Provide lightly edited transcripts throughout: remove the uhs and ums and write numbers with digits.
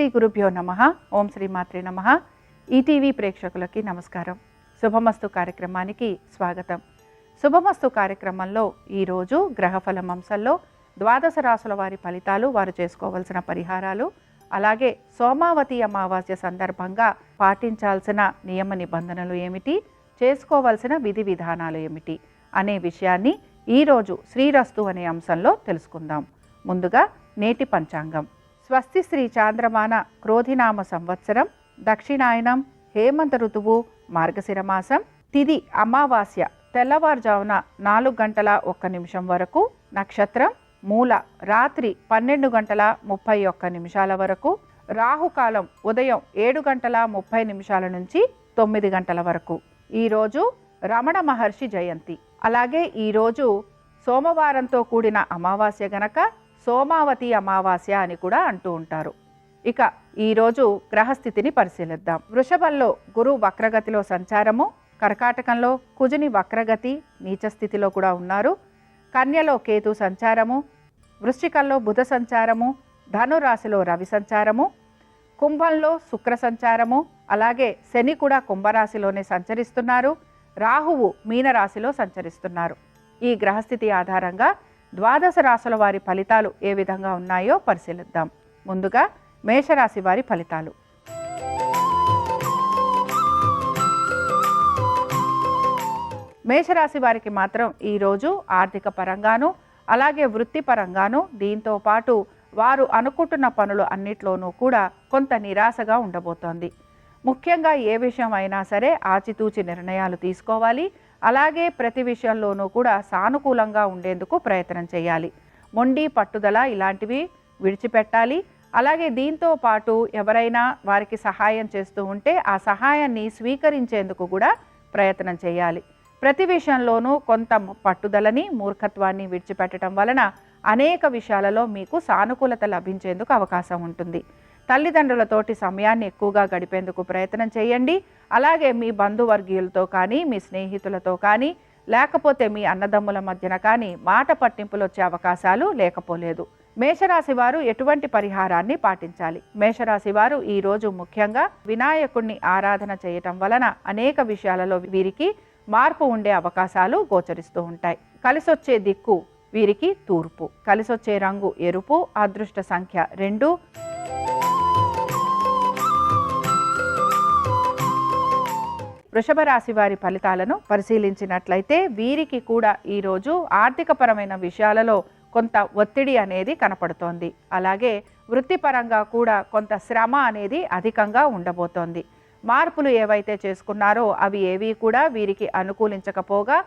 శ్రీ గురుభ్యో నమః. ఓం శ్రీ మాత్రే నమః. ఈటీవీ ప్రేక్షకులకి నమస్కారం. శుభమస్తు కార్యక్రమానికి స్వాగతం. శుభమస్తు కార్యక్రమంలో ఈరోజు గ్రహఫలం అంశంలో ద్వాదశ రాశుల వారి ఫలితాలు, వారు చేసుకోవాల్సిన పరిహారాలు, అలాగే సోమావతి అమావాస్య సందర్భంగా పాటించాల్సిన నియమ నిబంధనలు ఏమిటి, చేసుకోవాల్సిన విధి విధానాలు ఏమిటి అనే విషయాన్ని ఈరోజు శ్రీరస్తు అనే అంశంలో తెలుసుకుందాం. ముందుగా నేటి పంచాంగం. స్వస్తి శ్రీ చాంద్రమాన క్రోధినామ సంవత్సరం, దక్షిణాయనం, హేమంత ఋతువు, మార్గశిర మాసం, తిథి అమావాస్య తెల్లవారుజామున 4:01 వరకు, నక్షత్రం మూల రాత్రి 12:31 వరకు, రాహుకాలం ఉదయం 7:30 నుంచి 9 వరకు. ఈరోజు రమణ మహర్షి జయంతి. అలాగే ఈరోజు సోమవారంతో కూడిన అమావాస్య గనక సోమావతి అమావాస్య అని కూడా అంటూ ఉంటారు. ఇక ఈరోజు గ్రహస్థితిని పరిశీలిద్దాం. వృషభంలో గురు వక్రగతిలో సంచారము, కర్కాటకంలో కుజుని వక్రగతి నీచ స్థితిలో కూడా ఉన్నారు, కన్యలో కేతు సంచారము, వృశ్చికంలో బుధ సంచారము, ధనురాశిలో రవి సంచారము, కుంభంలో శుక్ర సంచారము, అలాగే శని కూడా కుంభరాశిలోనే సంచరిస్తున్నారు, రాహువు మీనరాశిలో సంచరిస్తున్నారు. ఈ గ్రహస్థితి ఆధారంగా ద్వాదశ రాశుల వారి ఫలితాలు ఏ విధంగా ఉన్నాయో పరిశీలిద్దాం. ముందుగా మేషరాశి వారి ఫలితాలు. మేషరాశి వారికి మాత్రం ఈరోజు ఆర్థిక పరంగాను, అలాగే వృత్తిపరంగాను, దీంతో పాటు వారు అనుకుంటున్న పనులు అన్నిట్లోనూ కూడా కొంత నిరాశగా ఉండబోతోంది. ముఖ్యంగా ఏ విషయం అయినా సరే ఆచితూచి నిర్ణయాలు తీసుకోవాలి. అలాగే ప్రతి విషయంలోనూ కూడా సానుకూలంగా ఉండేందుకు ప్రయత్నం చేయాలి. మొండి పట్టుదల ఇలాంటివి విడిచిపెట్టాలి. అలాగే దీంతో పాటు ఎవరైనా వారికి సహాయం చేస్తూ ఉంటే ఆ సహాయాన్ని స్వీకరించేందుకు కూడా ప్రయత్నం చేయాలి. ప్రతి విషయంలోనూ కొంత పట్టుదలని, మూర్ఖత్వాన్ని విడిచిపెట్టడం వలన అనేక విషయాలలో మీకు సానుకూలత లభించేందుకు అవకాశం ఉంటుంది. తల్లిదండ్రులతోటి సమయాన్ని ఎక్కువగా గడిపేందుకు ప్రయత్నం చేయండి. అలాగే మీ బంధువర్గీయులతో కానీ, మీ స్నేహితులతో కానీ, లేకపోతే మీ అన్నదమ్ముల మధ్యన కానీ మాట పట్టింపులు వచ్చే అవకాశాలు లేకపోలేదు. మేషరాశి వారు ఎటువంటి పరిహారాన్ని పాటించాలి? మేషరాశి వారు ఈరోజు ముఖ్యంగా వినాయకుడిని ఆరాధన చేయటం వలన అనేక విషయాలలో వీరికి మార్పు ఉండే అవకాశాలు గోచరిస్తూ ఉంటాయి. కలిసొచ్చే దిక్కు వీరికి తూర్పు, కలిసొచ్చే రంగు ఎరుపు, అదృష్ట సంఖ్య 2. వృషభ రాశి వారి ఫలితాలను పరిశీలించినట్లయితే వీరికి కూడా ఈరోజు ఆర్థికపరమైన విషయాలలో కొంత ఒత్తిడి అనేది కనపడుతోంది. అలాగే వృత్తిపరంగా కూడా కొంత శ్రమ అనేది అధికంగా ఉండబోతోంది. మార్పులు ఏవైతే చేసుకున్నారో అవి ఏవి కూడా వీరికి అనుకూలించకపోగా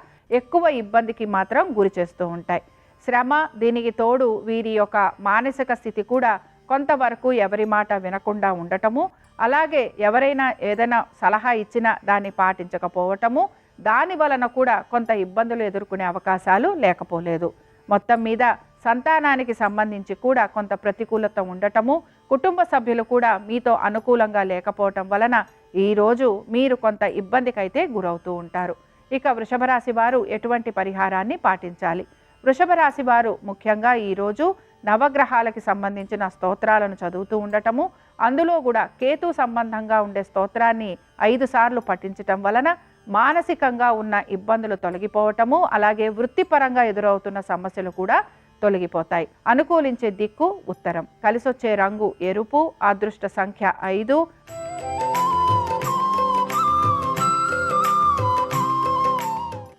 ఎక్కువ ఇబ్బందికి మాత్రం గురి చేస్తూ ఉంటాయి. శ్రమ, దీనికి తోడు వీరి యొక్క మానసిక స్థితి కూడా కొంతవరకు ఎవరి మాట వినకుండా ఉండటము, అలాగే ఎవరైనా ఏదైనా సలహా ఇచ్చినా దాన్ని పాటించకపోవటము, దాని వలన కూడా కొంత ఇబ్బందులు ఎదుర్కొనే అవకాశాలు లేకపోలేదు. మొత్తం మీద సంతానానికి సంబంధించి కూడా కొంత ప్రతికూలత ఉండటము, కుటుంబ సభ్యులు కూడా మీతో అనుకూలంగా లేకపోవటం వలన ఈరోజు మీరు కొంత ఇబ్బందికైతే గురవుతూ ఉంటారు. ఇక వృషభ రాశి వారు ఎటువంటి పరిహారాన్ని పాటించాలి? వృషభ రాశి వారు ముఖ్యంగా ఈరోజు నవగ్రహాలకి సంబంధించిన స్తోత్రాలను చదువుతూ ఉండటము, అందులో కూడా కేతు సంబంధంగా ఉండే స్తోత్రాన్ని 5 సార్లు పఠించటం వలన మానసికంగా ఉన్న ఇబ్బందులు తొలగిపోవటము, అలాగే వృత్తిపరంగా ఎదురవుతున్న సమస్యలు కూడా తొలగిపోతాయి. అనుకూలించే దిక్కు ఉత్తరం, కలిసొచ్చే రంగు ఎరుపు, అదృష్ట సంఖ్య 5.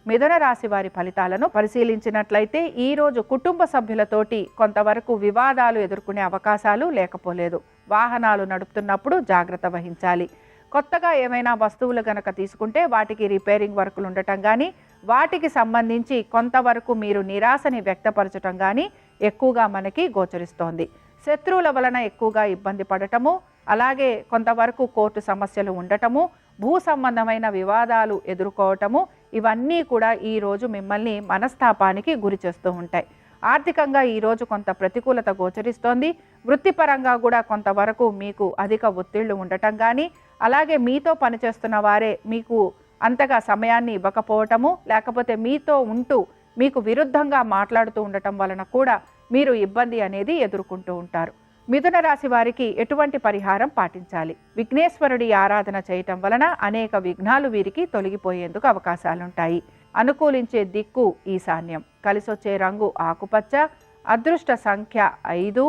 మిథున రాశి వారి ఫలితాలను పరిశీలించినట్లయితే ఈరోజు కుటుంబ సభ్యులతోటి కొంతవరకు వివాదాలు ఎదుర్కొనే అవకాశాలు లేకపోలేదు. వాహనాలు నడుపుతున్నప్పుడు జాగ్రత్త వహించాలి. కొత్తగా ఏమైనా వస్తువులు గనక తీసుకుంటే వాటికి రిపేరింగ్ వర్కులు ఉండటం కానీ, వాటికి సంబంధించి కొంతవరకు మీరు నిరాశని వ్యక్తపరచటం కానీ ఎక్కువగా మనకి గోచరిస్తోంది. శత్రువుల వలన ఎక్కువగా ఇబ్బంది పడటము, అలాగే కొంతవరకు కోర్టు సమస్యలు ఉండటము, భూ సంబంధమైన వివాదాలు ఎదుర్కోవటము, ఇవన్నీ కూడా ఈరోజు మిమ్మల్ని మనస్తాపానికి గురి చేస్తూ ఉంటాయి. ఆర్థికంగా ఈరోజు కొంత ప్రతికూలత గోచరిస్తోంది. వృత్తిపరంగా కూడా కొంతవరకు మీకు అధిక ఒత్తిళ్లు ఉండటం కానీ, అలాగే మీతో పనిచేస్తున్న వారే మీకు అంతగా సమయాన్ని ఇవ్వకపోవటము, లేకపోతే మీతో ఉంటూ మీకు విరుద్ధంగా మాట్లాడుతూ ఉండటం వలన కూడా మీరు ఇబ్బంది అనేది ఎదుర్కొంటూ ఉంటారు. మిథున రాశి వారికి ఎటువంటి పరిహారం పాటించాలి? విఘ్నేశ్వరుడి ఆరాధన చేయటం వలన అనేక విఘ్నాలు వీరికి తొలగిపోయేందుకు అవకాశాలుంటాయి. అనుకూలించే దిక్కు ఈశాన్యం. కలిసొచ్చే రంగు ఆకుపచ్చ. అదృష్ట సంఖ్య 5.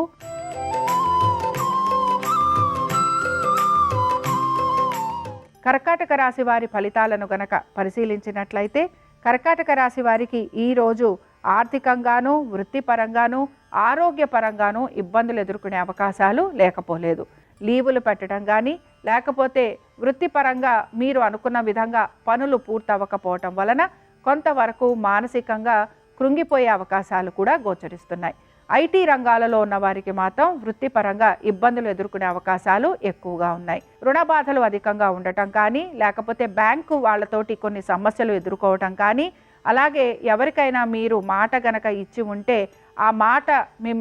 కర్కాటక రాశి వారి ఫలితాలను గనక పరిశీలించినట్లయితే కర్కాటక రాశి వారికి ఈరోజు ఆర్థికంగాను, వృత్తిపరంగాను, ఆరోగ్యపరంగాను ఇబ్బందులు ఎదుర్కొనే అవకాశాలు లేకపోలేదు. లీవులు పెట్టడం కానీ, లేకపోతే వృత్తిపరంగా మీరు అనుకున్న విధంగా పనులు పూర్తవ్వకపోవటం వలన కొంతవరకు మానసికంగా కృంగిపోయే అవకాశాలు కూడా గోచరిస్తున్నాయి. ఐటీ రంగాలలో ఉన్న వారికి మాత్రం వృత్తిపరంగా ఇబ్బందులు ఎదుర్కొనే అవకాశాలు ఎక్కువగా ఉన్నాయి. రుణ బాధలు అధికంగా ఉండటం కానీ, లేకపోతే బ్యాంకు వాళ్ళతోటి కొన్ని సమస్యలు ఎదుర్కోవటం కానీ, అలాగే ఎవరికైనా మీరు మాట గనక ఇచ్చి ఉంటే ఆ మాట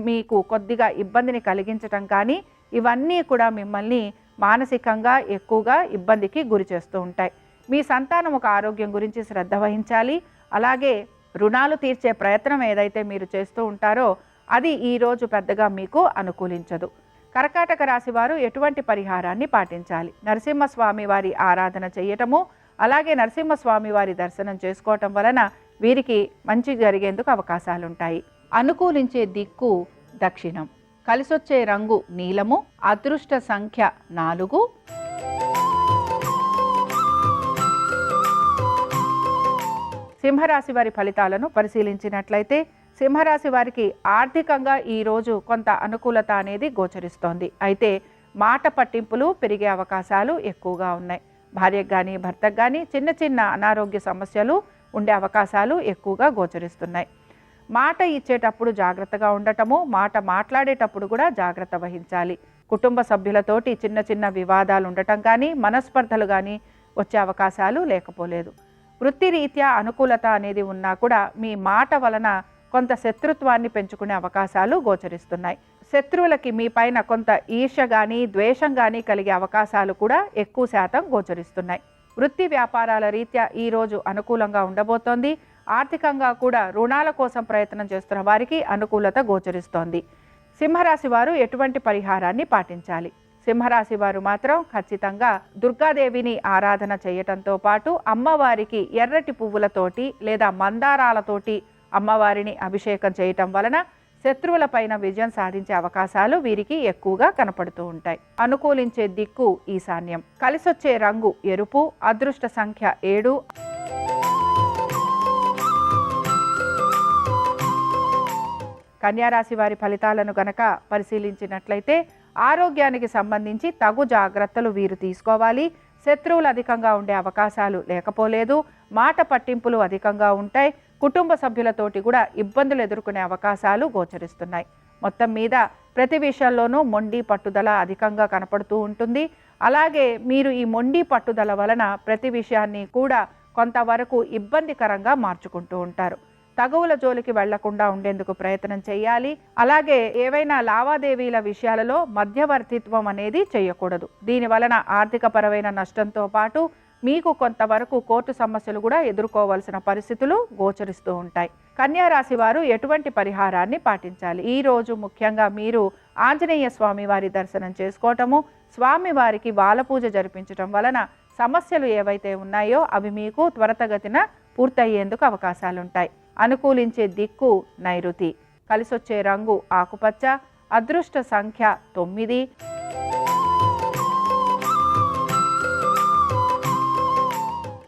మీకు కొద్దిగా ఇబ్బందిని కలిగించటం కానీ, ఇవన్నీ కూడా మిమ్మల్ని మానసికంగా ఎక్కువగా ఇబ్బందికి గురి చేస్తూ ఉంటాయి. మీ సంతానం ఒక ఆరోగ్యం గురించి శ్రద్ధ వహించాలి. అలాగే రుణాలు తీర్చే ప్రయత్నం ఏదైతే మీరు చేస్తూ ఉంటారో అది ఈరోజు పెద్దగా మీకు అనుకూలించదు. కర్కాటక రాశి వారు ఎటువంటి పరిహారాన్ని పాటించాలి? నరసింహస్వామి వారి ఆరాధన చేయటము, అలాగే నరసింహస్వామి వారి దర్శనం చేసుకోవటం వలన వీరికి మంచి జరిగేందుకు అవకాశాలుంటాయి. అనుకూలించే దిక్కు దక్షిణం. కలిసొచ్చే రంగు నీలము. అదృష్ట సంఖ్య 4. సింహరాశి వారి ఫలితాలను పరిశీలించినట్లయితే సింహరాశి వారికి ఆర్థికంగా ఈరోజు కొంత అనుకూలత అనేది గోచరిస్తోంది. అయితే మాట పట్టింపులు పెరిగే అవకాశాలు ఎక్కువగా ఉన్నాయి. భార్యకు కానీ భర్తకు కానీ చిన్న చిన్న అనారోగ్య సమస్యలు ఉండే అవకాశాలు ఎక్కువగా గోచరిస్తున్నాయి. మాట ఇచ్చేటప్పుడు జాగ్రత్తగా ఉండటము, మాట మాట్లాడేటప్పుడు కూడా జాగ్రత్త వహించాలి. కుటుంబ సభ్యులతోటి చిన్న చిన్న వివాదాలు ఉండటం కానీ, మనస్పర్ధలు కానీ వచ్చే అవకాశాలు లేకపోలేదు. వృత్తిరీత్యా అనుకూలత అనేది ఉన్నా కూడా మీ మాట వలన కొంత శత్రుత్వాన్ని పెంచుకునే అవకాశాలు గోచరిస్తున్నాయి. శత్రువులకి మీ పైన కొంత ఈర్ష్య కానీ, ద్వేషం కానీ కలిగే అవకాశాలు కూడా ఎక్కువ శాతం గోచరిస్తున్నాయి. వృత్తి వ్యాపారాల రీత్యా ఈరోజు అనుకూలంగా ఉండబోతోంది. ఆర్థికంగా కూడా రుణాల కోసం ప్రయత్నం చేస్తున్న వారికి అనుకూలత గోచరిస్తోంది. సింహరాశి వారు ఎటువంటి పరిహారాన్ని పాటించాలి? సింహరాశి వారు మాత్రం ఖచ్చితంగా దుర్గాదేవిని ఆరాధన చేయటంతో పాటు అమ్మవారికి ఎర్రటి పువ్వులతోటి లేదా మందారాలతోటి అమ్మవారిని అభిషేకం చేయటం వలన శత్రువులపైన విజయం సాధించే అవకాశాలు వీరికి ఎక్కువగా కనపడుతూ ఉంటాయి. అనుకూలించే దిక్కు ఈశాన్యం. కలిసొచ్చే రంగు ఎరుపు. అదృష్ట సంఖ్య 7. కన్యారాశి వారి ఫలితాలను గనక పరిశీలించినట్లయితే ఆరోగ్యానికి సంబంధించి తగు జాగ్రత్తలు వీరు తీసుకోవాలి. శత్రువులు అధికంగా ఉండే అవకాశాలు లేకపోలేదు. మాట పట్టింపులు అధికంగా ఉంటాయి. కుటుంబ సభ్యులతోటి కూడా ఇబ్బందులు ఎదుర్కొనే అవకాశాలు గోచరిస్తున్నాయి. మొత్తం మీద ప్రతి విషయంలోనూ మొండి పట్టుదల అధికంగా కనపడుతూ ఉంటుంది. అలాగే మీరు ఈ మొండి పట్టుదల వలన ప్రతి విషయాన్ని కూడా కొంతవరకు ఇబ్బందికరంగా మార్చుకుంటూ ఉంటారు. తగువుల జోలికి వెళ్లకుండా ఉండేందుకు ప్రయత్నం చేయాలి. అలాగే ఏవైనా లావాదేవీల విషయాలలో మధ్యవర్తిత్వం అనేది చేయకూడదు. దీని వలన ఆర్థిక పరమైన నష్టంతో పాటు మీకు కొంతవరకు కోర్టు సమస్యలు కూడా ఎదుర్కోవాల్సిన పరిస్థితులు గోచరిస్తూ ఉంటాయి. కన్యా రాశి వారు ఎటువంటి పరిహారాన్ని పాటించాలి? ఈ రోజు ముఖ్యంగా మీరు ఆంజనేయ స్వామి వారి దర్శనం చేసుకోవటము, స్వామివారికి బాలపూజ జరిపించటం వలన సమస్యలు ఏవైతే ఉన్నాయో అవి మీకు త్వరితగతిన పూర్తయ్యేందుకు అవకాశాలుంటాయి. అనుకూలించే దిక్కు నైరుతి. కలిసొచ్చే రంగు ఆకుపచ్చ. అదృష్ట సంఖ్య 9.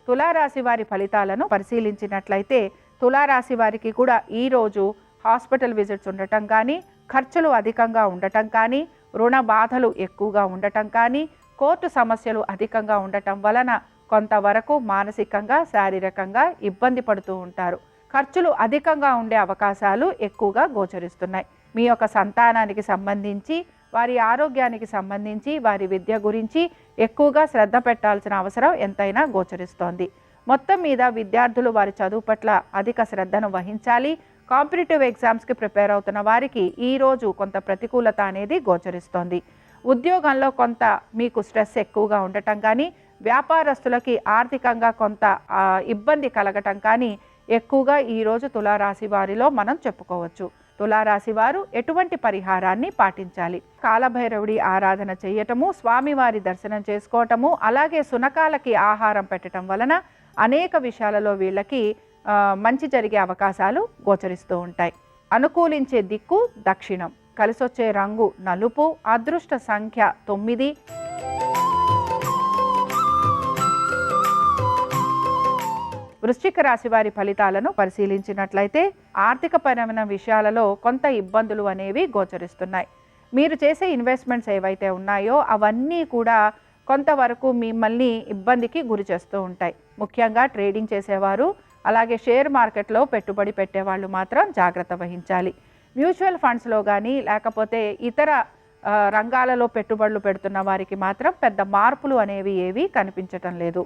తులారాశి వారి ఫలితాలను పరిశీలించినట్లయితే తులారాశి వారికి కూడా ఈరోజు హాస్పిటల్ విజిట్స్ ఉండటం కానీ, ఖర్చులు అధికంగా ఉండటం కానీ, రుణ బాధలు ఎక్కువగా ఉండటం కానీ, కోర్టు సమస్యలు అధికంగా ఉండటం వలన కొంతవరకు మానసికంగా, శారీరకంగా ఇబ్బంది పడుతూ ఉంటారు. ఖర్చులు అధికంగా ఉండే అవకాశాలు ఎక్కువగా గోచరిస్తున్నాయి. మీ యొక్క సంతానానికి సంబంధించి, వారి ఆరోగ్యానికి సంబంధించి, వారి విద్య గురించి ఎక్కువగా శ్రద్ధ పెట్టాల్సిన అవసరం ఎంతైనా గోచరిస్తోంది. మొత్తం మీద విద్యార్థులు వారి చదువు పట్ల అధిక శ్రద్ధను వహించాలి. కాంపిటేటివ్ ఎగ్జామ్స్కి ప్రిపేర్ అవుతున్న వారికి ఈరోజు కొంత ప్రతికూలత అనేది గోచరిస్తోంది. ఉద్యోగంలో కొంత మీకు స్ట్రెస్ ఎక్కువగా ఉండటం కానీ, వ్యాపారస్తులకి ఆర్థికంగా కొంత ఇబ్బంది కలగటం కానీ ఎక్కువగా ఈరోజు తులారాశి వారిలో మనం చెప్పుకోవచ్చు. తులారాశి వారు ఎటువంటి పరిహారాన్ని పాటించాలి? కాలభైరవుడి ఆరాధన చేయటము, స్వామివారి దర్శనం చేసుకోవటము, అలాగే సునకాలకి ఆహారం పెట్టడం వలన అనేక విషయాలలో వీళ్ళకి మంచి జరిగే అవకాశాలు గోచరిస్తూ ఉంటాయి. అనుకూలించే దిక్కు దక్షిణం. కలిసొచ్చే రంగు నలుపు. అదృష్ట సంఖ్య 9. వృశ్చిక రాశి వారి ఫలితాలను పరిశీలించినట్లయితే ఆర్థికపరమైన విషయాలలో కొంత ఇబ్బందులు అనేవి గోచరిస్తున్నాయి. మీరు చేసే ఇన్వెస్ట్మెంట్స్ ఏవైతే ఉన్నాయో అవన్నీ కూడా కొంతవరకు మిమ్మల్ని ఇబ్బందికి గురి చేస్తూ ఉంటాయి. ముఖ్యంగా ట్రేడింగ్ చేసేవారు, అలాగే షేర్ మార్కెట్లో పెట్టుబడి పెట్టేవాళ్ళు మాత్రం జాగ్రత్త వహించాలి. మ్యూచువల్ ఫండ్స్లో కానీ లేకపోతే ఇతర రంగాలలో పెట్టుబడులు పెడుతున్న వారికి మాత్రం పెద్ద మార్పులు అనేవి ఏవి కనిపించటం లేదు.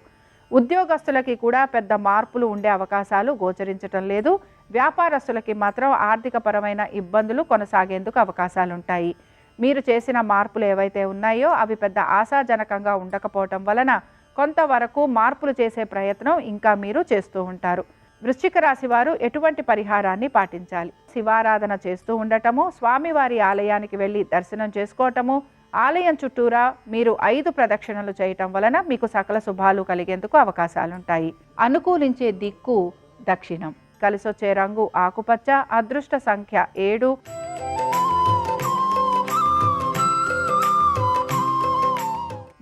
ఉద్యోగస్తులకి కూడా పెద్ద మార్పులు ఉండే అవకాశాలు గోచరించటం లేదు. వ్యాపారస్తులకి మాత్రం ఆర్థికపరమైన ఇబ్బందులు కొనసాగేందుకు అవకాశాలుంటాయి. మీరు చేసిన మార్పులు ఏవైతే ఉన్నాయో అవి పెద్ద ఆశాజనకంగా ఉండకపోవటం వలన కొంతవరకు మార్పులు చేసే ప్రయత్నం ఇంకా మీరు చేస్తూ ఉంటారు. వృశ్చిక రాశి వారు ఎటువంటి పరిహారాన్ని పాటించాలి? శివారాధన చేస్తూ ఉండటము, స్వామివారి ఆలయానికి వెళ్ళి దర్శనం చేసుకోవటము, ఆలయం చుట్టూరా మీరు 5 ప్రదక్షిణలు చేయటం వలన మీకు సకల శుభాలు కలిగేందుకు అవకాశాలుంటాయి. అనుకూలించే దిక్కు దక్షిణం. కలిసొచ్చే రంగు ఆకుపచ్చ. అదృష్ట సంఖ్య 7.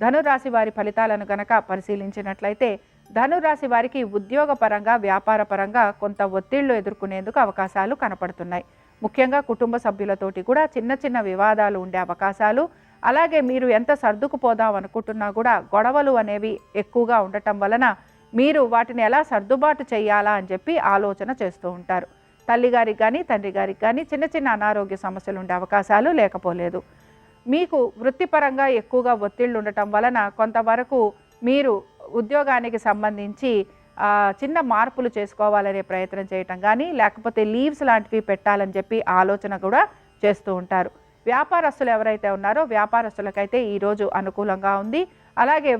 ధనురాశి వారి ఫలితాలను గనక పరిశీలించినట్లయితే ధనురాశి వారికి ఉద్యోగపరంగా, వ్యాపారపరంగా కొంత ఒత్తిళ్లు ఎదుర్కొనేందుకు అవకాశాలు కనపడుతున్నాయి. ముఖ్యంగా కుటుంబ సభ్యులతోటి కూడా చిన్న చిన్న వివాదాలు ఉండే అవకాశాలు, అలాగే మీరు ఎంత సర్దుకుపోదాం అనుకుంటున్నా కూడా గొడవలు అనేవి ఎక్కువగా ఉండటం వలన మీరు వాటిని ఎలా సర్దుబాటు చేయాలా అని చెప్పి ఆలోచన చేస్తూ ఉంటారు. తల్లిగారికి కానీ తండ్రి గారికి కానీ చిన్న చిన్న అనారోగ్య సమస్యలు ఉండే అవకాశాలు లేకపోలేదు. మీకు వృత్తిపరంగా ఎక్కువగా ఒత్తిళ్ళు ఉండటం వలన కొంతవరకు మీరు ఉద్యోగానికి సంబంధించి చిన్న మార్పులు చేసుకోవాలనే ప్రయత్నం చేయటం కానీ, లేకపోతే లీవ్స్ లాంటివి పెట్టాలని చెప్పి ఆలోచన కూడా చేస్తూ ఉంటారు. వ్యాపారస్తులు ఎవరైతే ఉన్నారో వ్యాపారస్తులకైతే ఈరోజు అనుకూలంగా ఉంది. అలాగే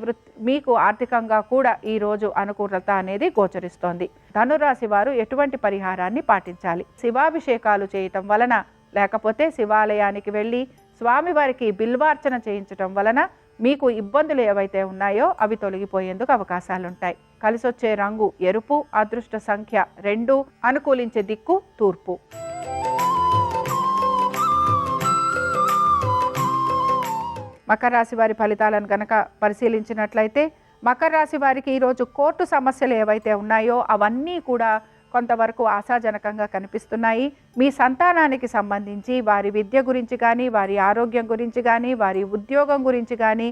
మీకు ఆర్థికంగా కూడా ఈరోజు అనుకూలత అనేది గోచరిస్తోంది. ధనురాశి వారు ఎటువంటి పరిహారాన్ని పాటించాలి? శివాభిషేకాలు చేయటం వలన, లేకపోతే శివాలయానికి వెళ్ళి స్వామివారికి బిల్వార్చన చేయించటం వలన మీకు ఇబ్బందులు ఏవైతే ఉన్నాయో అవి తొలగిపోయేందుకు అవకాశాలుంటాయి. కలిసొచ్చే రంగు ఎరుపు. అదృష్ట సంఖ్య 2. అనుకూలించే దిక్కు తూర్పు. మకర రాశి వారి ఫలితాలను గనక పరిశీలించినట్లయితే మకర రాశి వారికి ఈరోజు కోర్టు సమస్యలు ఏవైతే ఉన్నాయో అవన్నీ కూడా కొంతవరకు ఆశాజనకంగా కనిపిస్తున్నాయి. మీ సంతానానికి సంబంధించి వారి విద్య గురించి కానీ, వారి ఆరోగ్యం గురించి కానీ, వారి ఉద్యోగం గురించి కానీ,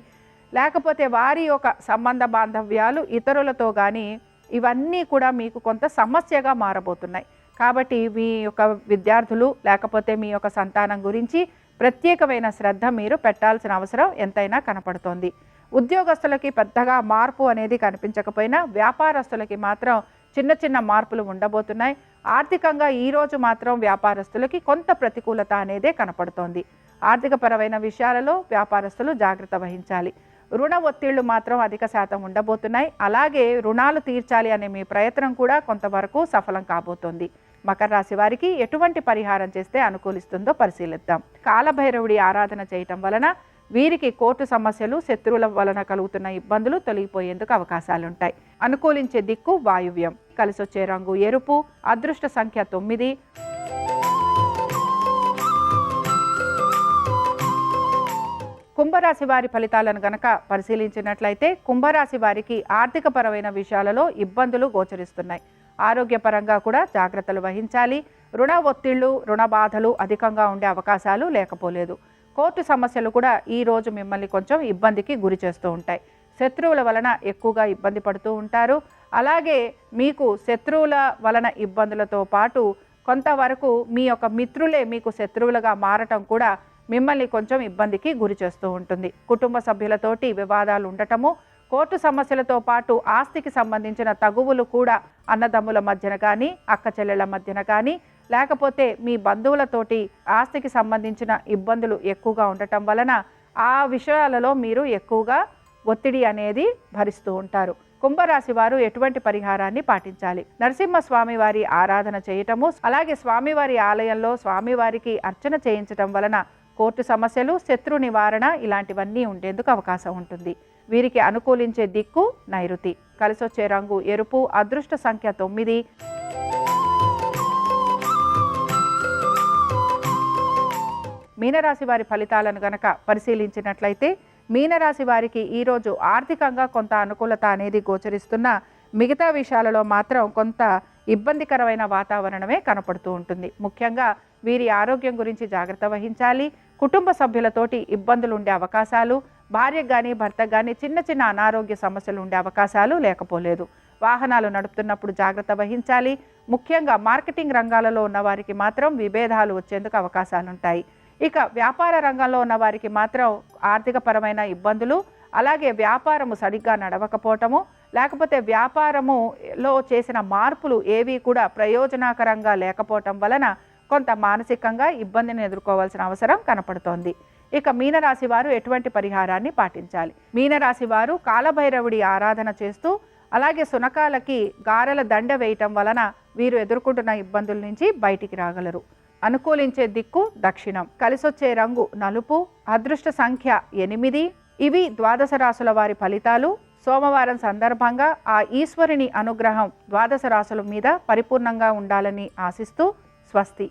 లేకపోతే వారి యొక్క సంబంధ బాంధవ్యాలు ఇతరులతో కానీ ఇవన్నీ కూడా మీకు కొంత సమస్యగా మారబోతున్నాయి. కాబట్టి మీ యొక్క విద్యార్థులు లేకపోతే మీ యొక్క సంతానం గురించి ప్రత్యేకమైన శ్రద్ధ మీరు పెట్టాల్సిన అవసరం ఎంతైనా కనపడుతోంది. ఉద్యోగస్తులకి పెద్దగా మార్పు అనేది కనిపించకపోయినా వ్యాపారస్తులకి మాత్రం చిన్న చిన్న మార్పులు ఉండబోతున్నాయి. ఆర్థికంగా ఈరోజు మాత్రం వ్యాపారస్తులకి కొంత ప్రతికూలత అనేదే కనపడుతోంది. ఆర్థికపరమైన విషయాలలో వ్యాపారస్తులు జాగ్రత్త వహించాలి. రుణ ఒత్తిళ్లు మాత్రం అధిక శాతం ఉండబోతున్నాయి. అలాగే రుణాలు తీర్చాలి అనే మీ ప్రయత్నం కూడా కొంతవరకు సఫలం కాబోతోంది. మకర రాశి వారికి ఎటువంటి పరిహారం చేస్తే అనుకూలిస్తుందో పరిశీలిద్దాం. కాలభైరవుడి ఆరాధన చేయటం వలన వీరికి కోర్టు సమస్యలు, శత్రువుల వలన కలుగుతున్న ఇబ్బందులు తొలగిపోయేందుకు అవకాశాలుంటాయి. అనుకూలించే దిక్కు వాయువ్యం. కలిసొచ్చే రంగు ఎరుపు. అదృష్ట సంఖ్య 9. కుంభరాశి వారి ఫలితాలను గనక పరిశీలించినట్లయితే కుంభరాశి వారికి ఆర్థికపరమైన విషయాలలో ఇబ్బందులు గోచరిస్తున్నాయి. ఆరోగ్యపరంగా కూడా జాగ్రత్తలు వహించాలి. రుణ ఒత్తిళ్లు, రుణ బాధలు అధికంగా ఉండే అవకాశాలు లేకపోలేదు. కోర్టు సమస్యలు కూడా ఈరోజు మిమ్మల్ని కొంచెం ఇబ్బందికి గురి చేస్తూ ఉంటాయి. శత్రువుల వలన ఎక్కువగా ఇబ్బంది పడుతూ ఉంటారు. అలాగే మీకు శత్రువుల వలన ఇబ్బందులతో పాటు కొంతవరకు మీ యొక్క మిత్రులే మీకు శత్రువులుగా మారటం కూడా మిమ్మల్ని కొంచెం ఇబ్బందికి గురి చేస్తూ ఉంటుంది. కుటుంబ సభ్యులతోటి వివాదాలు ఉండటము, కోర్టు సమస్యలతో పాటు ఆస్తికి సంబంధించిన తగువులు కూడా అన్నదమ్ముల మధ్యన కానీ, అక్క చెల్లెళ్ళ మధ్యన కానీ, లేకపోతే మీ బంధువులతోటి ఆస్తికి సంబంధించిన ఇబ్బందులు ఎక్కువగా ఉండటం వలన ఆ విషయాలలో మీరు ఎక్కువగా ఒత్తిడి అనేది భరిస్తూ ఉంటారు. కుంభరాశి వారు ఎటువంటి పరిహారాన్ని పాటించాలి? నరసింహస్వామి వారి ఆరాధన చేయటము, అలాగే స్వామివారి ఆలయంలో స్వామివారికి అర్చన చేయించటం వలన కోర్టు సమస్యలు, శత్రు నివారణ ఇలాంటివన్నీ ఉండేందుకు అవకాశం ఉంటుంది. వీరికి అనుకూలించే దిక్కు నైరుతి. కలిసొచ్చే రంగు ఎరుపు. అదృష్ట సంఖ్య 9. మీనరాశి వారి ఫలితాలను గనక పరిశీలించినట్లయితే మీనరాశి వారికి ఈరోజు ఆర్థికంగా కొంత అనుకూలత అనేది గోచరిస్తున్న, మిగతా విషయాలలో మాత్రం కొంత ఇబ్బందికరమైన వాతావరణమే కనపడుతూ ఉంటుంది. ముఖ్యంగా వీరి ఆరోగ్యం గురించి జాగ్రత్త వహించాలి. కుటుంబ సభ్యులతోటి ఇబ్బందులు ఉండే అవకాశాలు, భార్యకు కానీ భర్తకు కానీ చిన్న చిన్న అనారోగ్య సమస్యలు ఉండే అవకాశాలు లేకపోలేదు. వాహనాలు నడుపుతున్నప్పుడు జాగ్రత్త వహించాలి. ముఖ్యంగా మార్కెటింగ్ రంగాలలో ఉన్న వారికి మాత్రం విభేదాలు వచ్చేందుకు అవకాశాలుంటాయి. ఇక వ్యాపార రంగంలో ఉన్న వారికి మాత్రం ఆర్థిక పరమైన ఇబ్బందులు, అలాగే వ్యాపారము సరిగ్గా నడవకపోవటము, లేకపోతే వ్యాపారములో చేసిన మార్పులు ఏవి కూడా ప్రయోజనకరంగా లేకపోవటం వలన కొంత మానసికంగా ఇబ్బందిని ఎదుర్కోవాల్సిన అవసరం కనపడుతోంది. ఇక మీనరాశి వారు ఎటువంటి పరిహారాన్ని పాటించాలి? మీనరాశి వారు కాలభైరవుడి ఆరాధన చేస్తూ, అలాగే సునకాలకి గారెల దండ వేయటం వలన వీరు ఎదుర్కొంటున్న ఇబ్బందుల నుంచి బయటికి రాగలరు. అనుకూలించే దిక్కు దక్షిణం. కలిసొచ్చే రంగు నలుపు. అదృష్ట సంఖ్య 8. ఇవి ద్వాదశ రాశుల వారి ఫలితాలు. సోమవారం సందర్భంగా ఆ ఈశ్వరుని అనుగ్రహం ద్వాదశ రాశుల మీద పరిపూర్ణంగా ఉండాలని ఆశిస్తూ స్వస్తి.